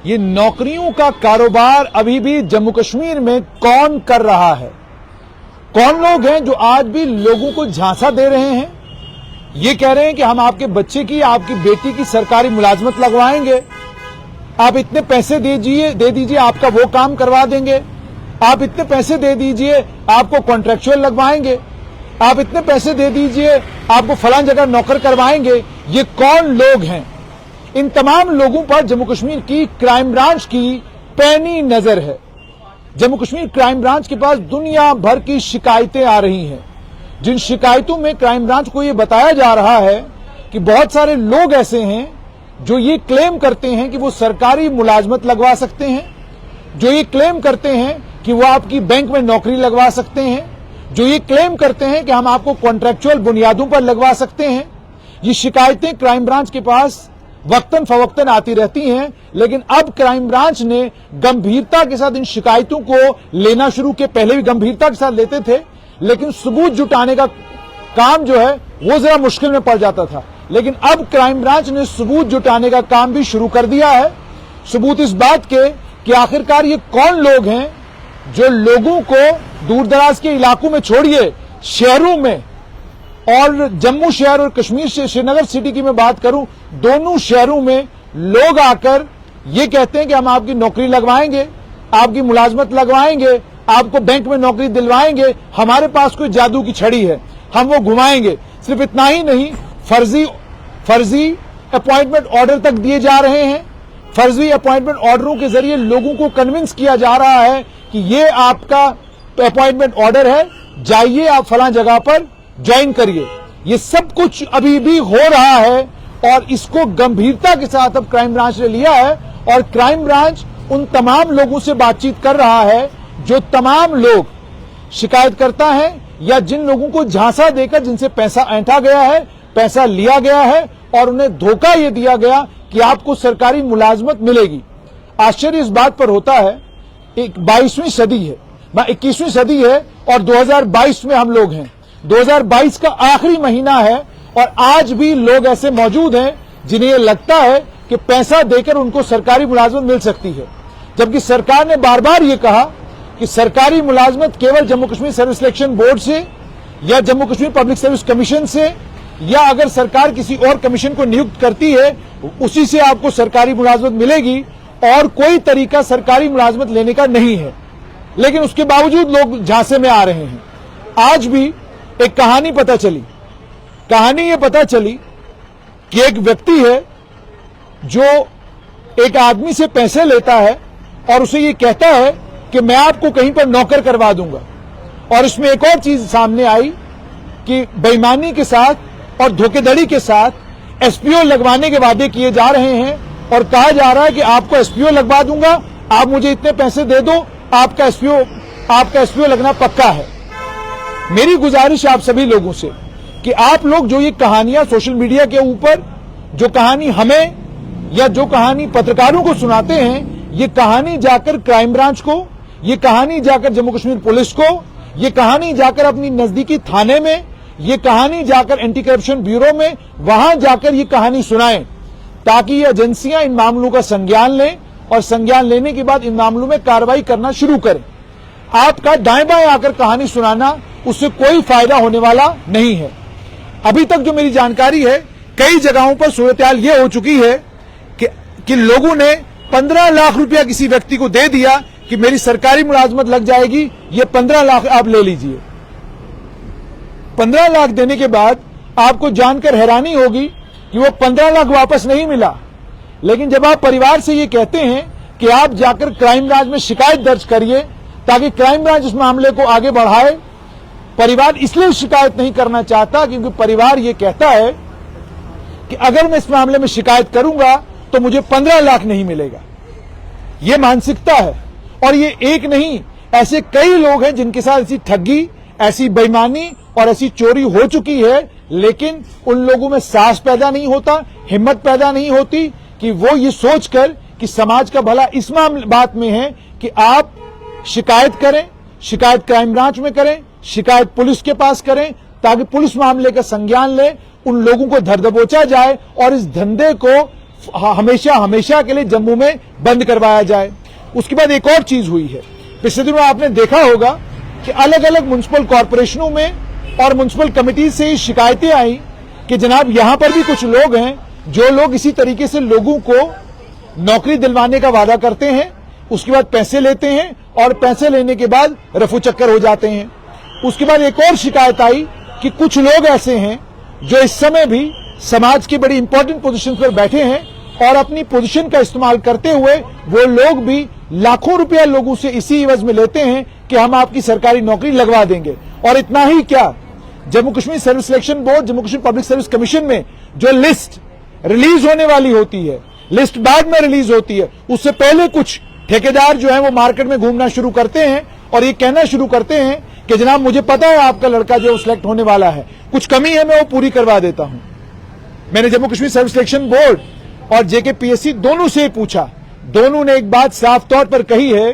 ये नौकरियों का कारोबार अभी भी जम्मू कश्मीर में कौन कर रहा है? कौन लोग हैं जो आज भी लोगों को झांसा दे रहे हैं? ये कह रहे हैं कि हम आपके बच्चे की, आपकी बेटी की सरकारी मुलाजमत लगवाएंगे, आप इतने पैसे दे दीजिए आपका वो काम करवा देंगे, आप इतने पैसे दे दीजिए आपको कॉन्ट्रेक्चुअल लगवाएंगे, आप इतने पैसे दे दीजिए आपको फलां जगह नौकर करवाएंगे। ये कौन लोग हैं? इन तमाम लोगों पर जम्मू कश्मीर की क्राइम ब्रांच की पैनी नजर है। जम्मू कश्मीर क्राइम ब्रांच के पास दुनिया भर की शिकायतें आ रही हैं, जिन शिकायतों में क्राइम ब्रांच को यह बताया जा रहा है कि बहुत सारे लोग ऐसे हैं जो ये क्लेम करते हैं कि वो सरकारी मुलाजमत लगवा सकते हैं, जो ये क्लेम करते हैं कि वो आपकी बैंक में नौकरी लगवा सकते हैं, जो ये क्लेम करते हैं कि हम आपको कॉन्ट्रेक्चुअल बुनियादों पर लगवा सकते हैं। ये शिकायतें क्राइम ब्रांच के पास वक्तन फवक्तन आती रहती हैं, लेकिन अब क्राइम ब्रांच ने गंभीरता के साथ इन शिकायतों को लेना शुरू किया। पहले भी गंभीरता के साथ लेते थे, लेकिन सबूत जुटाने का काम जो है वो जरा मुश्किल में पड़ जाता था। लेकिन अब क्राइम ब्रांच ने सबूत जुटाने का काम भी शुरू कर दिया है। सबूत इस बात के कि आखिरकार ये कौन लोग हैं जो लोगों को दूर दराज के इलाकों में छोड़िए, शहरों में, और जम्मू शहर और कश्मीर से श्रीनगर सिटी की मैं बात करूं, दोनों शहरों में लोग आकर ये कहते हैं कि हम आपकी नौकरी लगवाएंगे, आपकी मुलाजमत लगवाएंगे, आपको बैंक में नौकरी दिलवाएंगे, हमारे पास कोई जादू की छड़ी है, हम वो घुमाएंगे। सिर्फ इतना ही नहीं, फर्जी अपॉइंटमेंट ऑर्डर तक दिए जा रहे हैं। फर्जी अपॉइंटमेंट ऑर्डरों के जरिए लोगों को कन्विंस किया जा रहा है कि ये आपका अपॉइंटमेंट ऑर्डर है, जाइए आप फलां जगह पर ज्वाइन करिए। ये सब कुछ अभी भी हो रहा है और इसको गंभीरता के साथ अब क्राइम ब्रांच ने लिया है। और क्राइम ब्रांच उन तमाम लोगों से बातचीत कर रहा है जो तमाम लोग शिकायत करता है या जिन लोगों को झांसा देकर जिनसे पैसा ऐंठा गया है, पैसा लिया गया है और उन्हें धोखा यह दिया गया कि आपको सरकारी मुलाजमत मिलेगी। आश्चर्य इस बात पर होता है, 22वीं सदी है, 21वीं सदी है और 2022 में हम लोग हैं। 2022 का आखिरी महीना है और आज भी लोग ऐसे मौजूद हैं जिन्हें यह लगता है कि पैसा देकर उनको सरकारी मुलाजमत मिल सकती है, जबकि सरकार ने बार बार ये कहा कि सरकारी मुलाजमत केवल Jammu Kashmir service selection board से या Jammu Kashmir public service commission से, या अगर सरकार किसी और कमीशन को नियुक्त करती है उसी से आपको सरकारी मुलाजमत मिलेगी, और कोई तरीका सरकारी मुलाजमत लेने का नहीं है। लेकिन उसके बावजूद लोग झांसे में आ रहे हैं। आज भी एक कहानी पता चली। कहानी ये पता चली कि एक व्यक्ति है जो एक आदमी से पैसे लेता है और उसे ये कहता है कि मैं आपको कहीं पर नौकर करवा दूंगा। और इसमें एक और चीज सामने आई कि बेईमानी के साथ और धोखेधड़ी के साथ एसपीओ लगवाने के वादे किए जा रहे हैं और कहा जा रहा है कि आपको एसपीओ लगवा दूंगा, आप मुझे इतने पैसे दे दो, आपका एसपीओ लगना पक्का है। मेरी गुजारिश आप सभी लोगों से कि आप लोग जो ये कहानियां सोशल मीडिया के ऊपर, जो कहानी हमें या जो कहानी पत्रकारों को सुनाते हैं, ये कहानी जाकर क्राइम ब्रांच को, ये कहानी जाकर जम्मू कश्मीर पुलिस को, ये कहानी जाकर अपनी नजदीकी थाने में, ये कहानी जाकर एंटी करप्शन ब्यूरो में, वहां जाकर ये कहानी सुनाएं, ताकि ये एजेंसियां इन मामलों का संज्ञान लें और संज्ञान लेने के बाद इन मामलों में कार्रवाई करना शुरू करें। आपका दाएं बाएं आकर कहानी सुनाना, उससे कोई फायदा होने वाला नहीं है। अभी तक जो मेरी जानकारी है, कई जगहों पर सूरत-ए-हाल ये हो चुकी है कि लोगों ने 15 लाख रुपया किसी व्यक्ति को दे दिया कि मेरी सरकारी मुलाजमत लग जाएगी, ये 15 लाख आप ले लीजिए। 15 लाख देने के बाद आपको जानकर हैरानी होगी कि वो 15 लाख वापस नहीं मिला। लेकिन जब आप परिवार से ये कहते हैं कि आप जाकर क्राइम ब्रांच में शिकायत दर्ज करिए ताकि क्राइम ब्रांच इस मामले को आगे बढ़ाए, परिवार इसलिए शिकायत नहीं करना चाहता क्योंकि परिवार ये कहता है कि अगर मैं इस मामले में शिकायत करूंगा तो मुझे 15 लाख नहीं मिलेगा। ये मानसिकता है और ये एक नहीं, ऐसे कई लोग हैं जिनके साथ ऐसी ठगी, ऐसी बेईमानी और ऐसी चोरी हो चुकी है, लेकिन उन लोगों में साहस पैदा नहीं होता, हिम्मत पैदा नहीं होती कि वो ये सोचकर कि समाज का भला इस बात में है कि आप शिकायत करें, शिकायत क्राइम ब्रांच में करें, शिकायत पुलिस के पास करें, ताकि पुलिस मामले का संज्ञान ले, उन लोगों को धर दबोचा जाए और इस धंधे को हमेशा हमेशा के लिए जम्मू में बंद करवाया जाए। उसके बाद एक और चीज हुई है, पिछले दिनों आपने देखा होगा कि अलग अलग म्युनिसिपल कॉर्पोरेशनों में और म्युनिसिपल कमिटी से शिकायतें आई कि जनाब यहां पर भी कुछ लोग हैं जो लोग इसी तरीके से लोगों को नौकरी दिलवाने का वादा करते हैं, उसके बाद पैसे लेते हैं और पैसे लेने के बाद रफू चक्कर हो जाते हैं। उसके बाद एक और शिकायत आई कि कुछ लोग ऐसे हैं जो इस समय भी समाज की बड़ी इंपॉर्टेंट पोजीशन पर बैठे हैं और अपनी पोजीशन का इस्तेमाल करते हुए वो लोग भी लाखों रुपया लोगों से इसी एवज में लेते हैं कि हम आपकी सरकारी नौकरी लगवा देंगे। और इतना ही क्या, Jammu Kashmir service selection board, Jammu Kashmir public service commission में जो लिस्ट रिलीज होने वाली होती है, लिस्ट बाद में रिलीज होती है, उससे पहले कुछ ठेकेदार जो है वो मार्केट में घूमना शुरू करते हैं और ये कहना शुरू करते हैं कि जनाब मुझे पता है आपका लड़का जो सिलेक्ट होने वाला है, कुछ कमी है मैं वो पूरी करवा देता हूं। मैंने Jammu Kashmir service selection board और जेकेपीएससी दोनों से पूछा, दोनों ने एक बात साफ तौर पर कही है,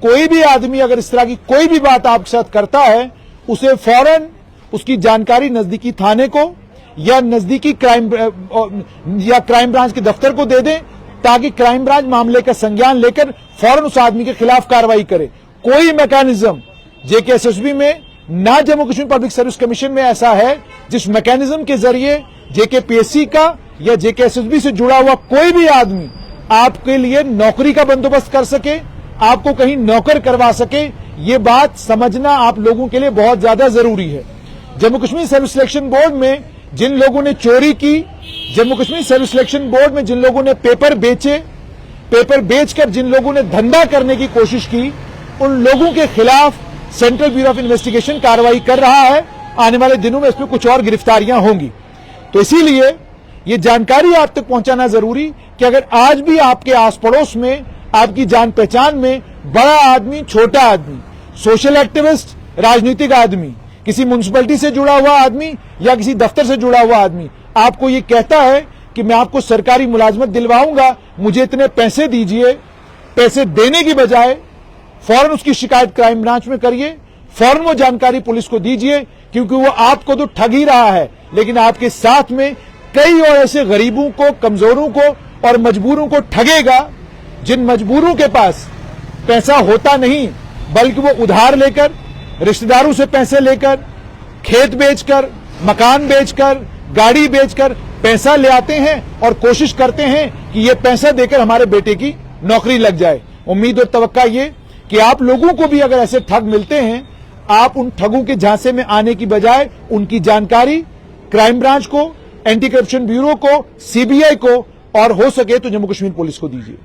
कोई भी आदमी अगर इस तरह की कोई भी बात आपके साथ करता है उसे फौरन उसकी जानकारी नजदीकी थाने को या नजदीकी क्राइम ब्रांच के दफ्तर को दे दें ताकि क्राइम ब्रांच मामले का संज्ञान लेकर फौरन उस आदमी के खिलाफ कार्रवाई करे। कोई मैकेनिज्म जेकेएसएसबी में ना Jammu Kashmir public service commission में ऐसा है जिस मैकेनिज्म के जरिए जेकेपीएससी का या जेकेएसएसबी से जुड़ा हुआ कोई भी आदमी आपके लिए नौकरी का बंदोबस्त कर सके, आपको कहीं नौकर करवा सके। ये बात समझना आप लोगों के लिए बहुत ज्यादा जरूरी है। Jammu Kashmir service selection board में जिन लोगों ने चोरी की, Jammu Kashmir service selection board में जिन लोगों ने पेपर बेचे, पेपर बेचकर जिन लोगों ने धंधा करने की कोशिश की, उन लोगों के खिलाफ सेंट्रल ब्यूरो ऑफ इन्वेस्टिगेशन कार्रवाई कर रहा है। आने वाले दिनों में इसमें कुछ और गिरफ्तारियां होंगी। तो इसीलिए ये जानकारी आप तक पहुंचाना जरूरी कि अगर आज भी आपके आस पड़ोस में, आपकी जान पहचान में बड़ा आदमी, छोटा आदमी, सोशल एक्टिविस्ट, राजनीतिक आदमी, किसी म्युनिसिपैलिटी से जुड़ा हुआ आदमी या किसी दफ्तर से जुड़ा हुआ आदमी आपको ये कहता है कि मैं आपको सरकारी मुलाजमत दिलवाऊंगा, मुझे इतने पैसे दीजिए, पैसे देने की बजाय फौरन उसकी शिकायत क्राइम ब्रांच में करिए, फौरन वो जानकारी पुलिस को दीजिए, क्योंकि वो आपको तो ठग ही रहा है लेकिन आपके साथ में कई और ऐसे गरीबों को, कमजोरों को और मजबूरों को ठगेगा जिन मजबूरों के पास पैसा होता नहीं बल्कि वो उधार लेकर, रिश्तेदारों से पैसे लेकर, खेत बेचकर, मकान बेचकर, गाड़ी बेचकर पैसा ले आते हैं और कोशिश करते हैं कि ये पैसा देकर हमारे बेटे की नौकरी लग जाए। उम्मीद और तवक्का ये कि आप लोगों को भी अगर ऐसे ठग मिलते हैं, आप उन ठगों के झांसे में आने की बजाय उनकी जानकारी क्राइम ब्रांच को, एंटी करप्शन ब्यूरो को, सीबीआई को और हो सके तो जम्मू कश्मीर पुलिस को दीजिए।